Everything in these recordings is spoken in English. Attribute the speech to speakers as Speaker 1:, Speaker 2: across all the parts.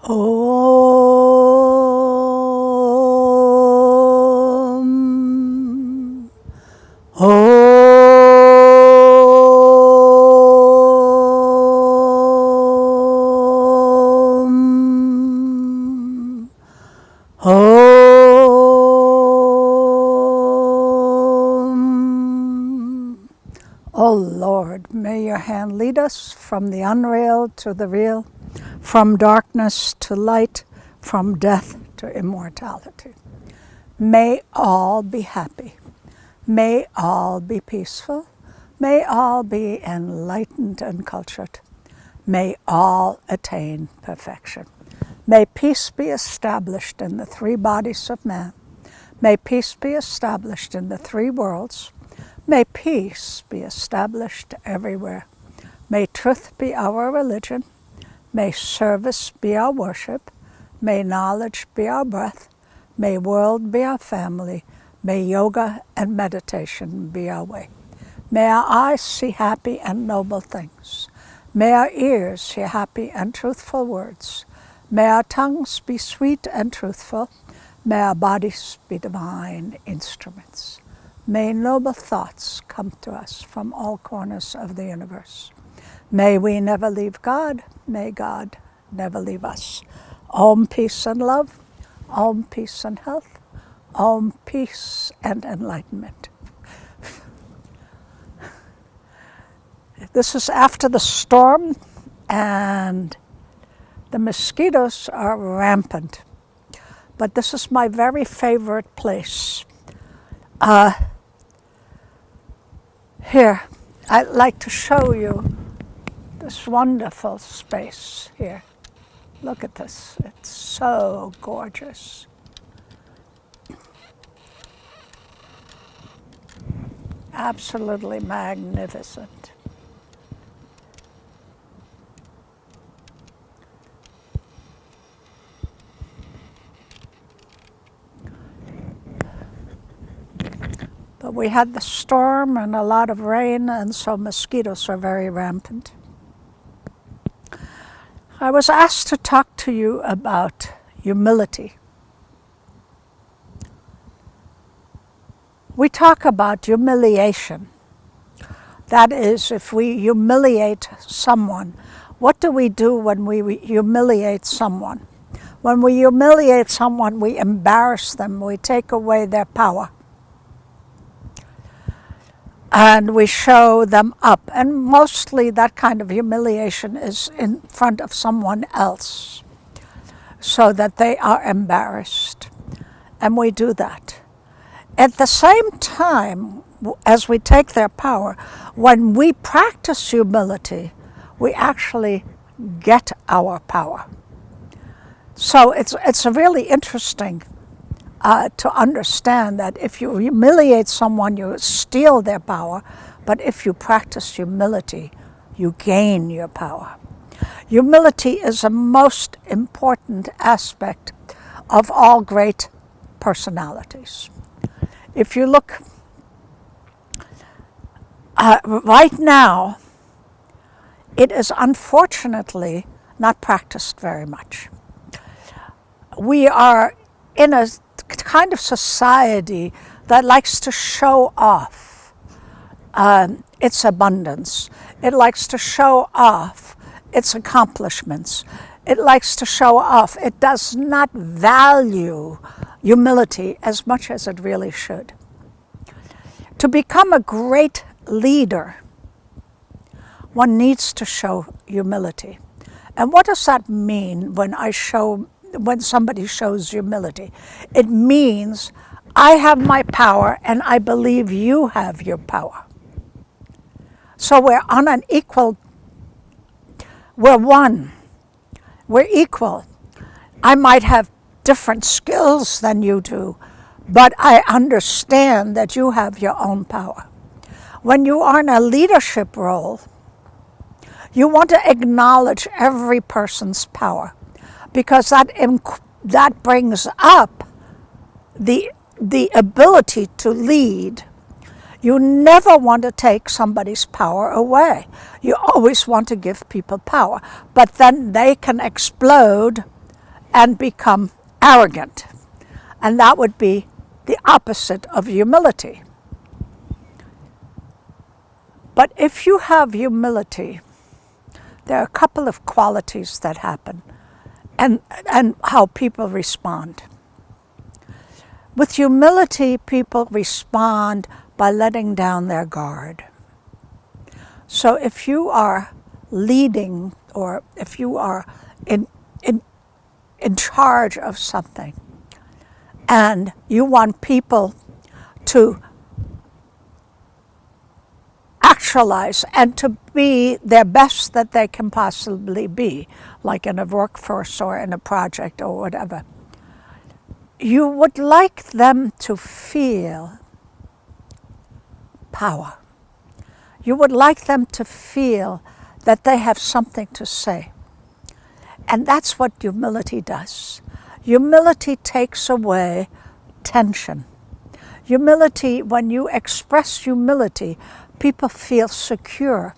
Speaker 1: Om. Om. Om. O Lord, may your hand lead us from the unreal to the real, from darkness to light, from death to immortality. May all be happy. May all be peaceful. May all be enlightened and cultured. May all attain perfection. May peace be established in the three bodies of man. May peace be established in the three worlds. May peace be established everywhere. May truth be our religion. May service be our worship. May knowledge be our breath. May world be our family. May yoga and meditation be our way. May our eyes see happy and noble things. May our ears hear happy and truthful words. May our tongues be sweet and truthful. May our bodies be divine instruments. May noble thoughts come to us from all corners of the universe. May we never leave God. May God never leave us. Om, peace and love. Om, peace and health. Om, peace and enlightenment. This is after the storm, and the mosquitoes are rampant. But this is my very favorite place. Here, I'd like to show you this wonderful space here. Look at this. It's so gorgeous. Absolutely magnificent. But we had the storm and a lot of rain, and so mosquitoes are very rampant. I was asked to talk to you about humility. We talk about humiliation. That is, if we humiliate someone, what do we do when we humiliate someone? When we humiliate someone, we embarrass them, we take away their power. And we show them up. And mostly that kind of humiliation is in front of someone else, so that they are embarrassed. And we do that. At the same time, as we take their power, when we practice humility, we actually get our power. So it's really interesting to understand that if you humiliate someone, you steal their power, but if you practice humility, you gain your power. Humility is a most important aspect of all great personalities. If you look right now, it is unfortunately not practiced very much. We are in a kind of society that likes to show off its abundance. It likes to show off its accomplishments. It likes to show off. It does not value humility as much as it really should. To become a great leader, one needs to show humility. And what does that mean when somebody shows humility? It means I have my power and I believe you have your power. So we're on an equal, we're one, we're equal. I might have different skills than you do, but I understand that you have your own power. When you are in a leadership role, you want to acknowledge every person's power, because that brings up the ability to lead. You never want to take somebody's power away. You always want to give people power, but then they can explode and become arrogant. And that would be the opposite of humility. But if you have humility, there are a couple of qualities that happen and how people respond. With humility, people respond by letting down their guard. So if you are leading, or if you are in charge of something, and you want people to actualize and to be their best that they can possibly be, like in a workforce or in a project or whatever, you would like them to feel power. You would like them to feel that they have something to say. And that's what humility does. Humility takes away tension. Humility, when you express humility, people feel secure.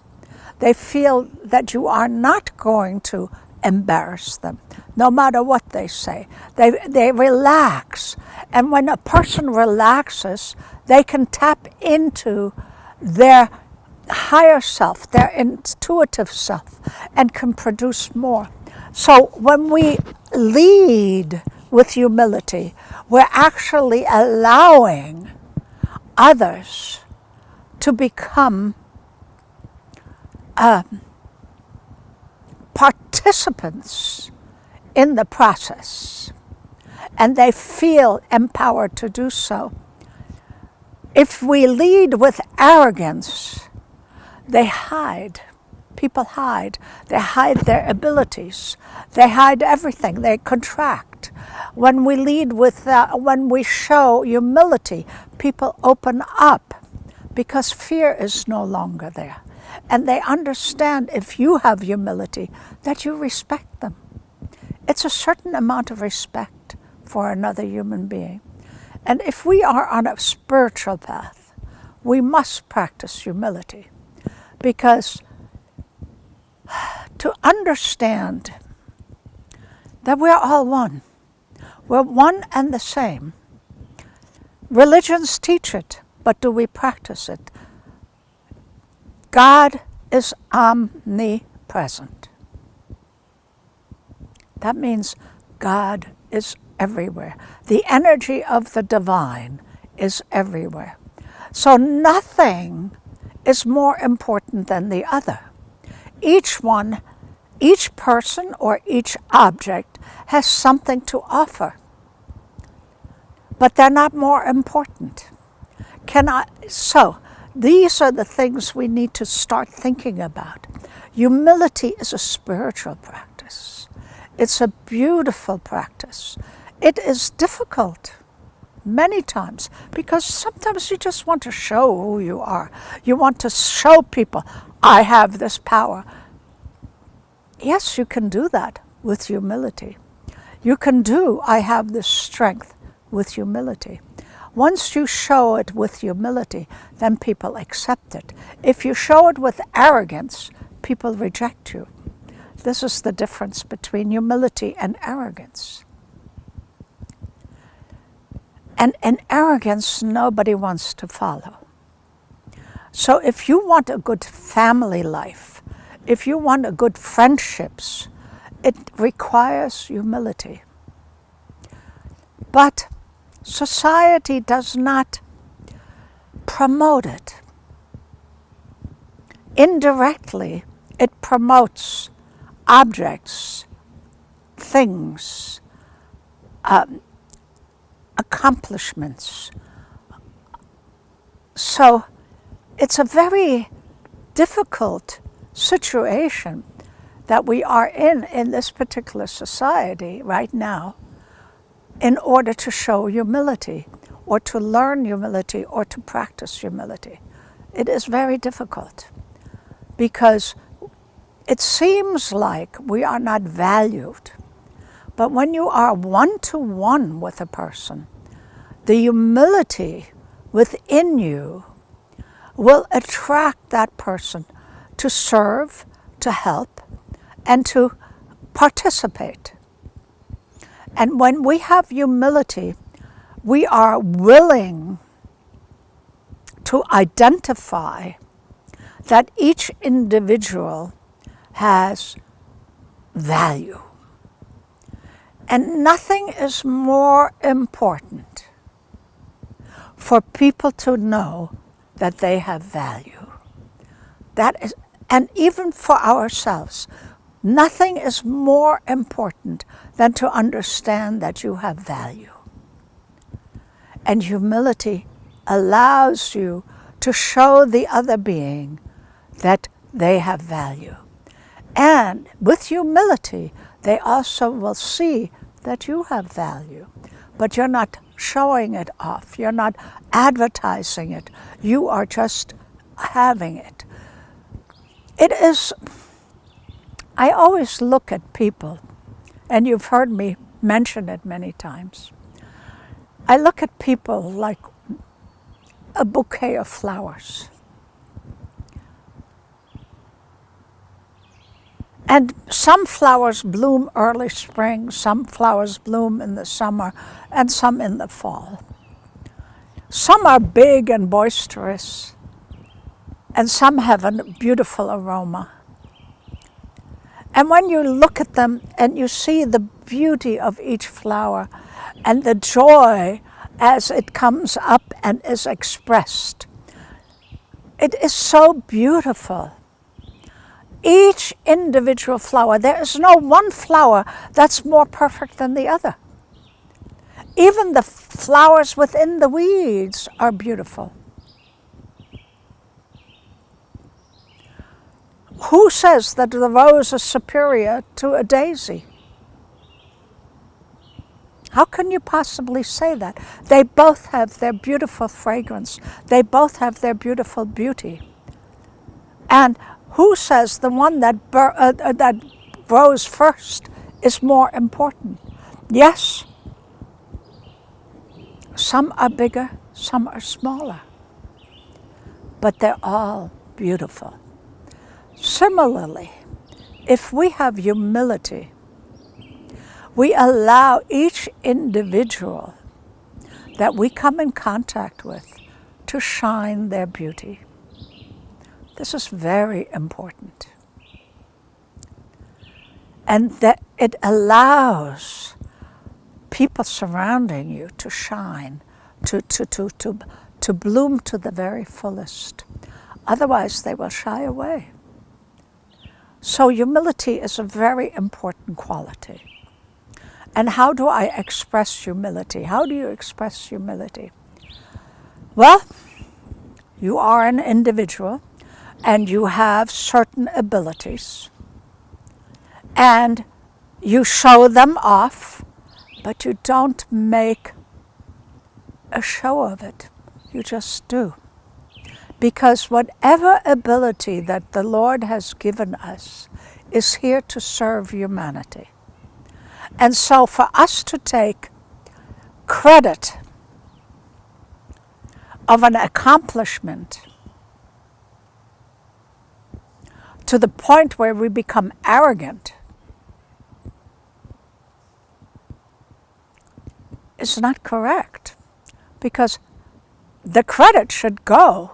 Speaker 1: They feel that you are not going to embarrass them, no matter what they say. They relax. And when a person relaxes, they can tap into their higher self, their intuitive self, and can produce more. So when we lead with humility, we're actually allowing others to become participants in the process, and they feel empowered to do so. If we lead with arrogance, they hide. People hide. They hide their abilities. They hide everything. They contract. When we lead with, when we show humility, people open up because fear is no longer there. And they understand, if you have humility, that you respect them. It's a certain amount of respect for another human being. And if we are on a spiritual path, we must practice humility, because to understand that we're all one. We're one and the same. Religions teach it, but do we practice it? God is omnipresent. That means God is everywhere. The energy of the divine is everywhere. So nothing is more important than the other. Each one, each person or each object has something to offer, but they're not more important. So these are the things we need to start thinking about. Humility is a spiritual practice. It's a beautiful practice. It is difficult many times, because sometimes you just want to show who you are. You want to show people, I have this power. Yes, you can do that with humility. You can do, I have this strength, with humility. Once you show it with humility, then people accept it. If you show it with arrogance, people reject you. This is the difference between humility and arrogance. And in arrogance, nobody wants to follow. So if you want a good family life, if you want a good friendships, it requires humility. But society does not promote it. Indirectly, it promotes objects, things, accomplishments. So it's a very difficult situation that we are in this particular society right now, in order to show humility, or to learn humility, or to practice humility. It is very difficult, because it seems like we are not valued. But when you are one-to-one with a person, the humility within you will attract that person to serve, to help, and to participate. And when we have humility, we are willing to identify that each individual has value. And nothing is more important for people to know that they have value. That is, and even for ourselves, nothing is more important than to understand that you have value. And humility allows you to show the other being that they have value. And with humility, they also will see that you have value. But you're not showing it off. You're not advertising it. You are just having it. It is, I always look at people, and you've heard me mention it many times. I look at people like a bouquet of flowers. And some flowers bloom early spring, some flowers bloom in the summer, and some in the fall. Some are big and boisterous, and some have a beautiful aroma. And when you look at them and you see the beauty of each flower and the joy as it comes up and is expressed, it is so beautiful. Each individual flower, there is no one flower that's more perfect than the other. Even the flowers within the weeds are beautiful. Who says that the rose is superior to a daisy? How can you possibly say that? They both have their beautiful fragrance. They both have their beautiful beauty. And who says the one that grows first is more important? Yes, some are bigger, some are smaller, but they're all beautiful. Similarly, if we have humility, we allow each individual that we come in contact with to shine their beauty. This is very important. And that it allows people surrounding you to shine, to bloom to the very fullest. Otherwise, they will shy away. So humility is a very important quality. And how do I express humility? How do you express humility? Well, you are an individual and you have certain abilities. And you show them off, but you don't make a show of it. You just do. Because whatever ability that the Lord has given us is here to serve humanity. And so for us to take credit of an accomplishment to the point where we become arrogant is not correct. Because the credit should go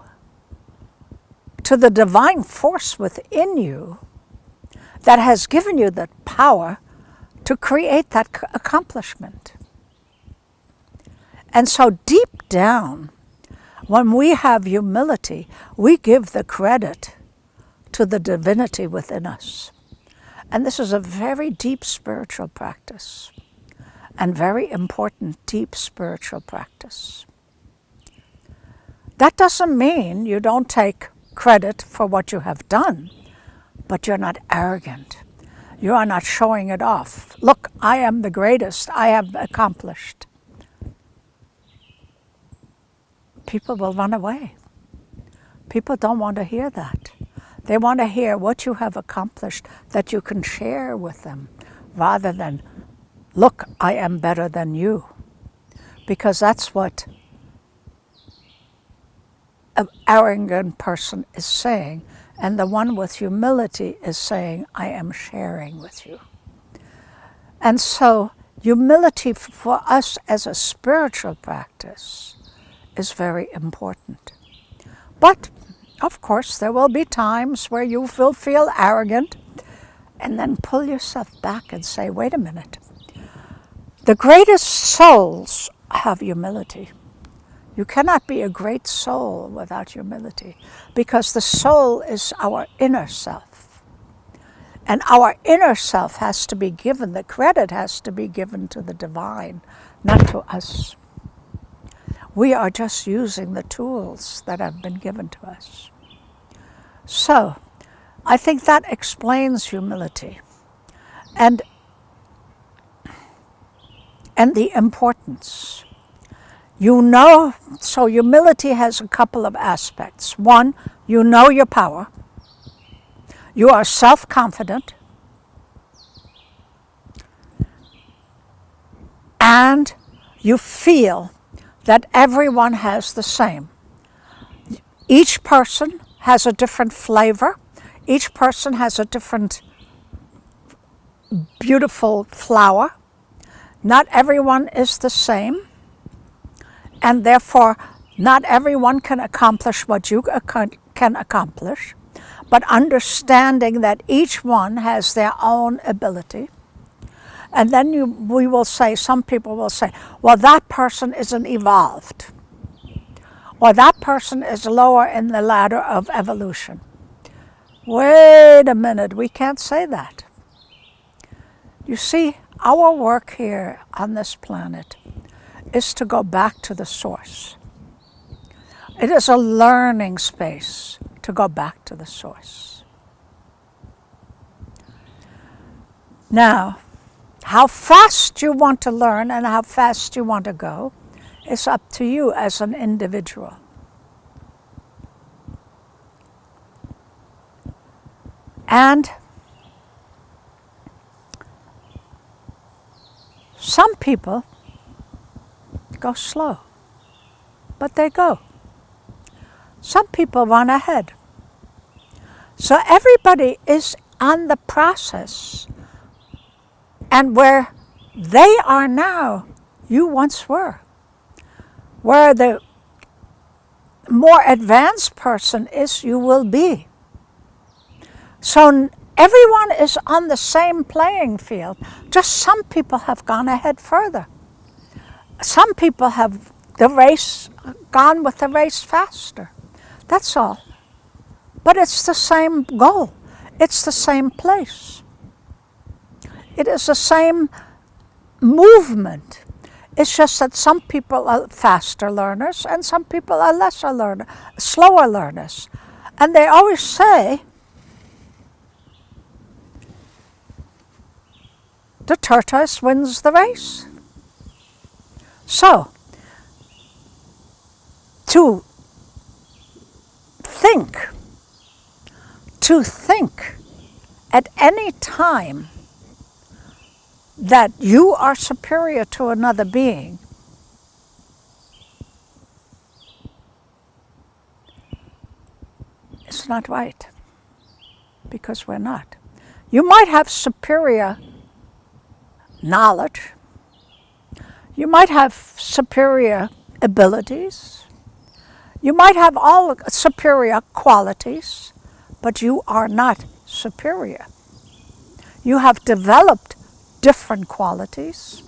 Speaker 1: to the divine force within you that has given you the power to create that accomplishment. And so deep down, when we have humility, we give the credit to the divinity within us. And this is a very deep spiritual practice, and very important deep spiritual practice. That doesn't mean you don't take credit for what you have done, but you're not arrogant. You are not showing it off. Look, I am the greatest. I have accomplished. People will run away. People don't want to hear that. They want to hear what you have accomplished that you can share with them, rather than, look, I am better than you. Because that's what an arrogant person is saying. And the one with humility is saying, I am sharing with you. And so humility for us as a spiritual practice is very important. But, of course, there will be times where you will feel arrogant, and then pull yourself back and say, wait a minute. The greatest souls have humility. You cannot be a great soul without humility, because the soul is our inner self. And our inner self has to be given, the credit has to be given to the divine, not to us. We are just using the tools that have been given to us. So, I think that explains humility and the importance. So humility has a couple of aspects. One, you know your power. You are self-confident. And you feel that everyone has the same. Each person has a different flavor. Each person has a different beautiful flower. Not everyone is the same, and therefore not everyone can accomplish what you can accomplish, but understanding that each one has their own ability. And then some people will say, well, that person isn't evolved, or that person is lower in the ladder of evolution. Wait a minute, we can't say that. You see, our work here on this planet is to go back to the source. It is a learning space to go back to the source. Now, how fast you want to learn and how fast you want to go is up to you as an individual. And some people go slow, but they go. Some people run ahead. So everybody is on the process, and where they are now, you once were. Where the more advanced person is, you will be. So everyone is on the same playing field, just some people have gone ahead further. Some people have gone with the race faster. That's all. But it's the same goal. It's the same place. It is the same movement. It's just that some people are faster learners and some people are slower learners. And they always say, the tortoise wins the race. So, to think at any time that you are superior to another being is not right, because we're not. You might have superior knowledge, you might have superior abilities, you might have all superior qualities, but you are not superior. You have developed different qualities,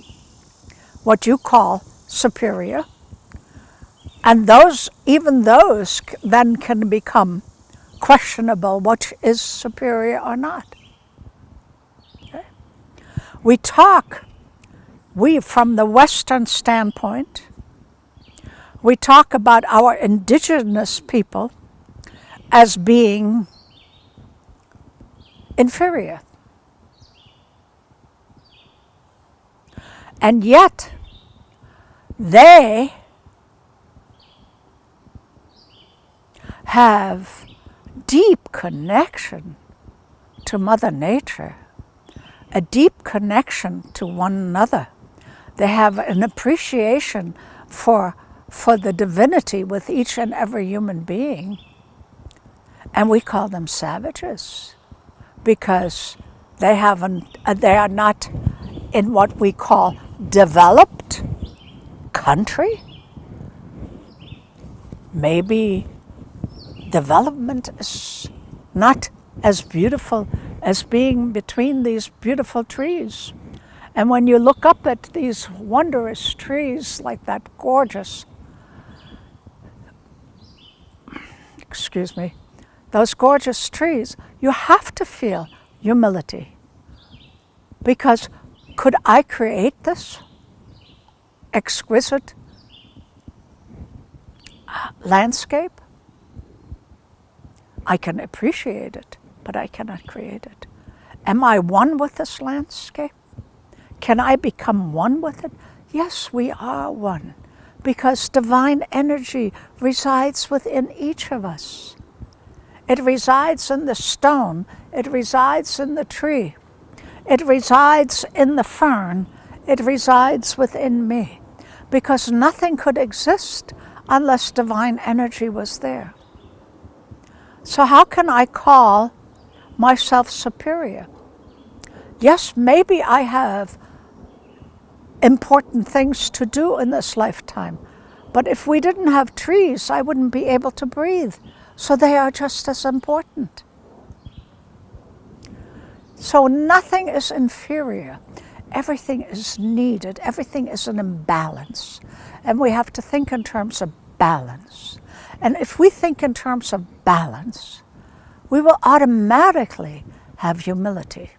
Speaker 1: what you call superior, and even those then can become questionable, what is superior or not. Okay? From the Western standpoint, we talk about our indigenous people as being inferior. And yet, they have deep connection to Mother Nature, a deep connection to one another. They have an appreciation for the divinity with each and every human being. And we call them savages because they are not in what we call developed country, maybe development is not as beautiful as being between these beautiful trees. And when you look up at these wondrous trees, like that gorgeous, those gorgeous trees, you have to feel humility. Because could I create this exquisite landscape? I can appreciate it, but I cannot create it. Am I one with this landscape? Can I become one with it? Yes, we are one, because divine energy resides within each of us. It resides in the stone, it resides in the tree, it resides in the fern, it resides within me, because nothing could exist unless divine energy was there. So how can I call myself superior? Yes, maybe I have important things to do in this lifetime, but if we didn't have trees, I wouldn't be able to breathe. So they are just as important. So nothing is inferior. Everything is needed. Everything is an imbalance. And we have to think in terms of balance. And if we think in terms of balance, we will automatically have humility.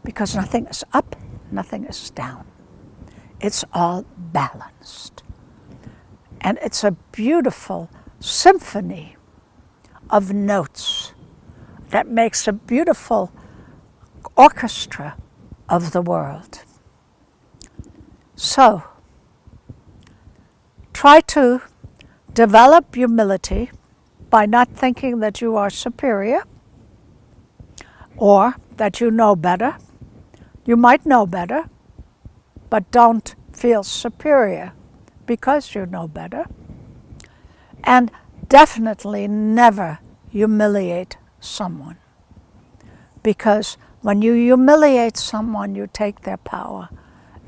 Speaker 1: Because nothing is up, nothing is down. It's all balanced. And it's a beautiful symphony of notes that makes a beautiful orchestra of the world. So, try to develop humility by not thinking that you are superior or that you know better. You might know better, but don't feel superior because you know better. And definitely never humiliate someone. Because when you humiliate someone, you take their power.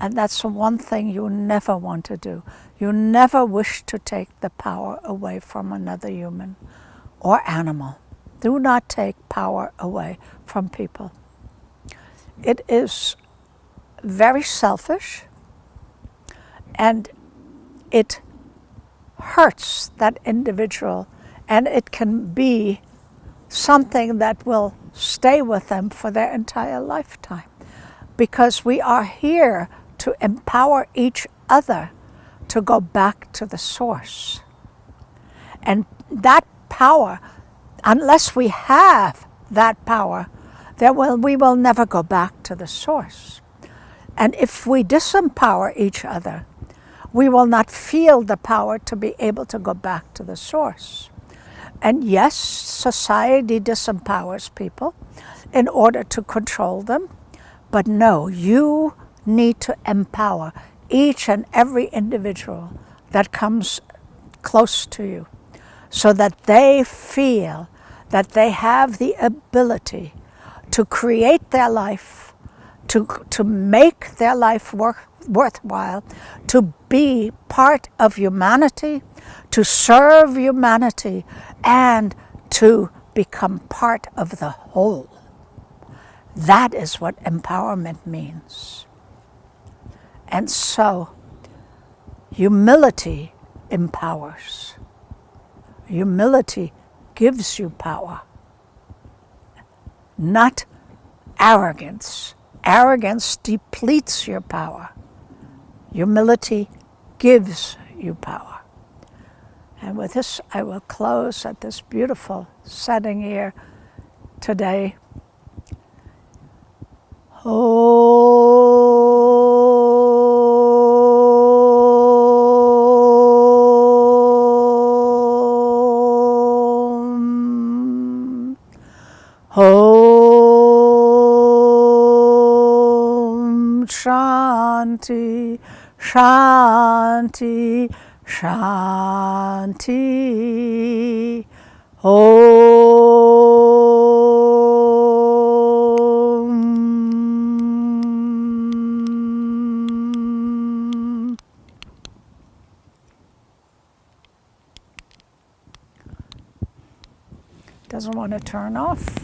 Speaker 1: And that's the one thing you never want to do. You never wish to take the power away from another human or animal. Do not take power away from people. It is very selfish, and it hurts that individual, and it can be something that will stay with them for their entire lifetime, because we are here to empower each other to go back to the source. And that power, unless we have that power, we will never go back to the source. And if we disempower each other, we will not feel the power to be able to go back to the source. And yes, society disempowers people in order to control them, but no, you need to empower each and every individual that comes close to you, so that they feel that they have the ability to create their life, to make their life worthwhile, to be part of humanity, to serve humanity, and to become part of the whole. That is what empowerment means. And so, humility empowers. Humility gives you power, not arrogance. Arrogance depletes your power. Humility gives you power. And with this, I will close at this beautiful setting here today. Om. Om Shanti, Shanti, Shanti. Om. Doesn't want to turn off.